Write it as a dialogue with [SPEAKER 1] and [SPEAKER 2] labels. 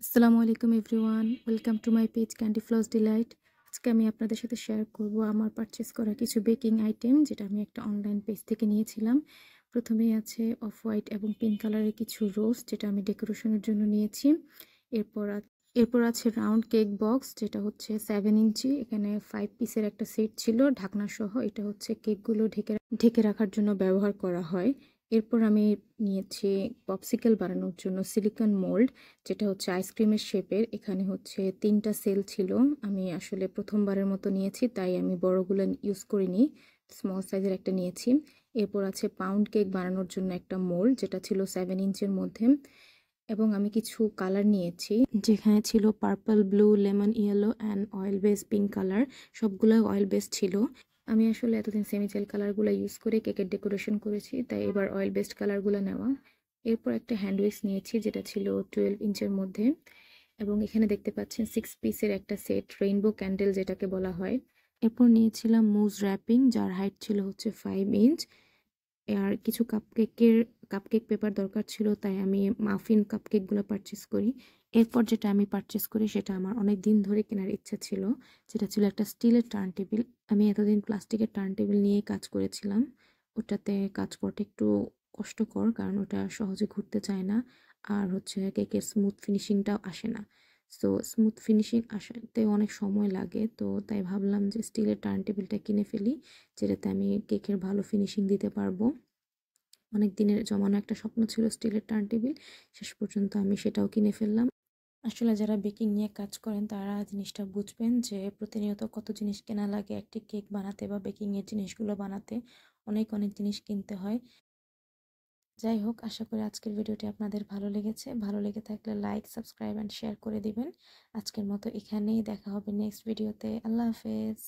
[SPEAKER 1] আসসালামু আলাইকুম everyone, welcome to my page candy floss delight. আজকে আমি আপনাদের সাথে শেয়ার করব আমার পারচেস করা কিছু বেকিং আইটেম, যেটা আমি একটা অনলাইন পেজ থেকে নিয়েছিলাম। প্রথমেই আছে অফ হোয়াইট এবং পিঙ্ক কালারের কিছু রোজ, যেটা আমি ডেকোরেশনের জন্য নিয়েছি। এরপর আছে রাউন্ড কেক বক্স, যেটা হচ্ছে 7 ইঞ্চি। এখানে 5 পিসের একটা সেট ছিল ঢাকনা সহ। এটা হচ্ছে কেকগুলো ঢেকে ঢেকে রাখার জন্য ব্যবহার করা হয়। এরপর আমি নিয়েছি পপসিকল বানানোর জন্য সিলিকন মোল্ড, যেটা হচ্ছে আইসক্রিমের শেপের। এখানে হচ্ছে 3টা সেল ছিল। আমি আসলে প্রথমবারের মতো নিয়েছি, তাই আমি বড়গুলো ইউজ করিনি, স্মল সাইজের একটা নিয়েছি। এরপর আছে পাউন্ড কেক বানানোর জন্য একটা মোল্ড, যেটা ছিল 7 ইঞ্চের মধ্যে। এবং আমি কিছু কালার নিয়েছি, যেখানে ছিল purple, blue, lemon yellow and oil base pink colour. সবগুলো অয়েল বেস ছিল। আমি আসলে এতদিন সেমিজেল কালারগুলো ইউজ করে কেকের ডেকোরেশন করেছি, তাই এবার অয়েল বেসড কালারগুলো নেওয়া। এরপর একটা হ্যান্ড উইক্স নিয়েছি, যেটা ছিল 12 ইঞ্চের মধ্যে। এবং এখানে দেখতে পাচ্ছেন 6 পিসের একটা সেট, রেইনবো ক্যান্ডেল যেটাকে বলা হয়। এরপর নিয়েছিলাম মুজ র্যাপিং, যার হাইট ছিল হচ্ছে 5 ইঞ্চ। আর কিছু কাপকেক পেপার দরকার ছিল, তাই আমি মাফিন কাপকেকগুলো পারচেস করি। এরপর যেটা আমি পারচেস করি সেটা আমার অনেক দিন ধরে কেনার ইচ্ছা ছিল, যেটা ছিল একটা স্টিলের টার্ন টেবিল। আমি এতদিন প্লাস্টিকের টার্ন টেবিল নিয়ে কাজ করেছিলাম। ওটাতে কাজ করাটা একটু কষ্টকর, কারণ ওটা সহজে ঘুরতে চায় না। আর হচ্ছে কেকের স্মুথ ফিনিশিংটাও আসে না। সো স্মুথ ফিনিশিং আসাতে অনেক সময় লাগে, তো তাই ভাবলাম যে স্টিলের টার্ন টেবিলটা কিনে ফেলি, যেটাতে আমি কেকের ভালো ফিনিশিং দিতে পারবো। অনেক দিনের জমানো একটা স্বপ্ন ছিল স্টিলের টার্ন টেবিল, শেষ পর্যন্ত আমি সেটাও কিনে ফেললাম। আসলে যারা বেকিং নিয়ে কাজ করেন তারা জিনিসটা বুঝবেন যে প্রতিনিয়ত কত জিনিস কেনা লাগে একটি কেক বানাতে বা বেকিং এর জিনিসগুলো বানাতে। অনেক অনেক জিনিস কিনতে হয়। যাই হোক, আশা করি আজকের ভিডিওটি আপনাদের ভালো লেগেছে। ভালো লেগে থাকলে লাইক, সাবস্ক্রাইব অ্যান্ড শেয়ার করে দিবেন। আজকের মতো এখানেই, দেখা হবে নেক্সট ভিডিওতে। আল্লাহ হাফেজ।